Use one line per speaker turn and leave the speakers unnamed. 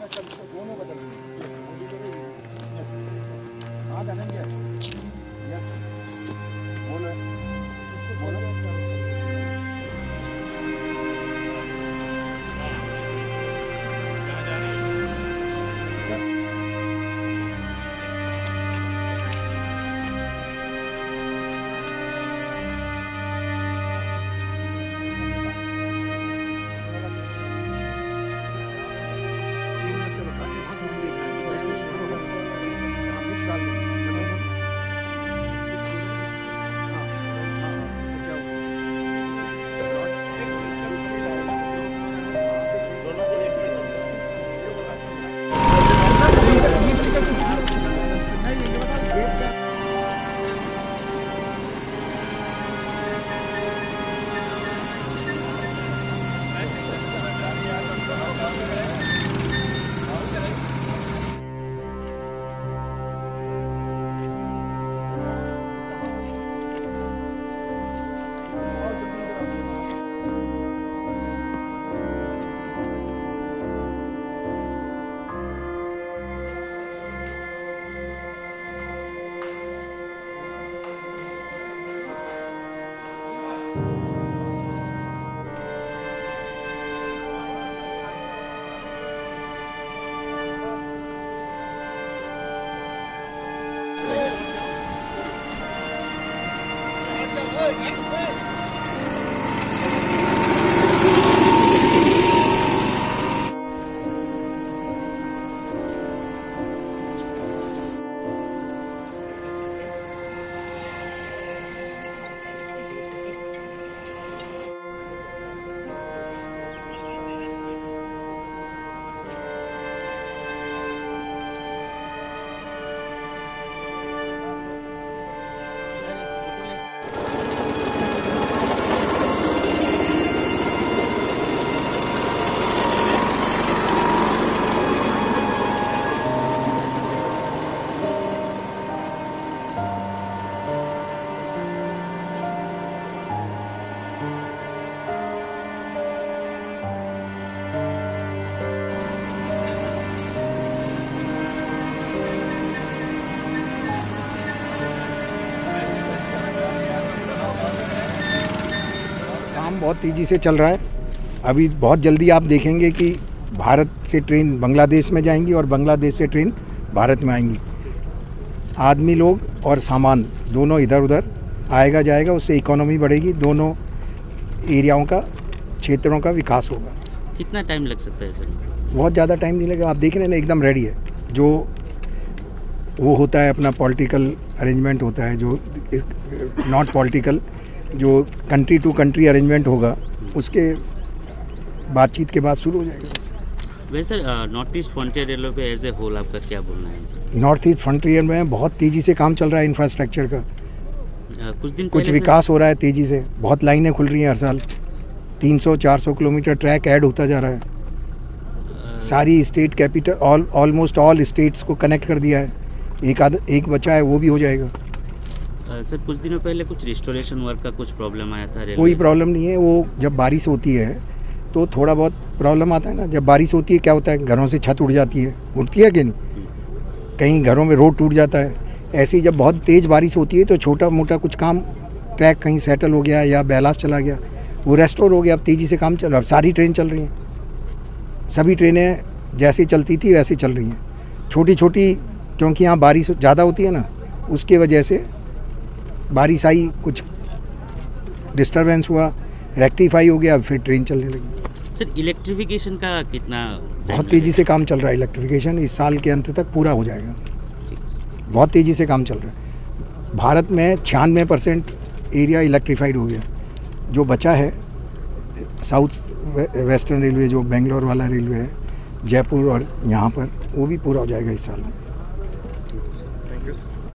दोनों बदल हाँ धनंजय यस बोलो बोलो
काम बहुत तेज़ी से चल रहा है। अभी बहुत जल्दी आप देखेंगे कि भारत से ट्रेन बांग्लादेश में जाएंगी और बांग्लादेश से ट्रेन भारत में आएंगी। आदमी लोग और सामान दोनों इधर उधर आएगा जाएगा, उससे इकोनॉमी बढ़ेगी, दोनों एरियाओं का क्षेत्रों का विकास होगा।
कितना टाइम लग सकता है सर?
बहुत ज़्यादा टाइम नहीं लगेगा। आप देख रहे हैं ना, एकदम रेडी है। जो वो होता है अपना पॉलिटिकल अरेंजमेंट होता है, जो नॉट पॉलिटिकल, जो कंट्री टू कंट्री अरेंजमेंट होगा, उसके बातचीत के बाद शुरू हो जाएगा।
वैसे नॉर्थ ईस्ट फ्रंटियर रेलवे पे एज ए होल आपका क्या बोलना है?
नॉर्थ ईस्ट फ्रंटियर में बहुत तेज़ी से काम चल रहा है इंफ्रास्ट्रक्चर का। कुछ विकास हो रहा है तेज़ी से। बहुत लाइनें खुल रही हैं हर साल। 300-400 किलोमीटर ट्रैक ऐड होता जा रहा है। सारी state capital almost all states को कनेक्ट कर दिया है। एक बचा है, वो भी हो जाएगा।
सर कुछ दिनों पहले कुछ रिस्टोरेशन वर्क का कुछ प्रॉब्लम आया था?
कोई प्रॉब्लम नहीं है। वो जब बारिश होती है तो थोड़ा बहुत प्रॉब्लम आता है ना। जब बारिश होती है क्या होता है, घरों से छत उड़ जाती है, उड़ती है कि नहीं? कहीं घरों में रोड टूट जाता है। ऐसे ही जब बहुत तेज़ बारिश होती है तो छोटा मोटा कुछ काम, ट्रैक कहीं सेटल हो गया या बैलास चला गया, वो रेस्टोर हो गया। अब तेज़ी से काम चल रहा है। अब सारी ट्रेन चल रही हैं। सभी ट्रेनें जैसे चलती थी वैसे चल रही हैं। छोटी छोटी, क्योंकि यहाँ बारिश ज़्यादा होती है ना, उसके वजह से बारिश आई, कुछ डिस्टरबेंस हुआ, रेक्टिफाई हो गया, फिर ट्रेन चलने लगी।
सर इलेक्ट्रिफिकेशन का कितना?
बहुत तेज़ी से काम चल रहा है। इलेक्ट्रिफिकेशन इस साल के अंत तक पूरा हो जाएगा। बहुत तेज़ी से काम चल रहा है। भारत में 96% एरिया इलेक्ट्रीफाइड हो गया। जो बचा है साउथ वेस्टर्न रेलवे, जो बेंगलोर वाला रेलवे है, जयपुर और यहाँ पर, वो भी पूरा हो जाएगा इस साल में।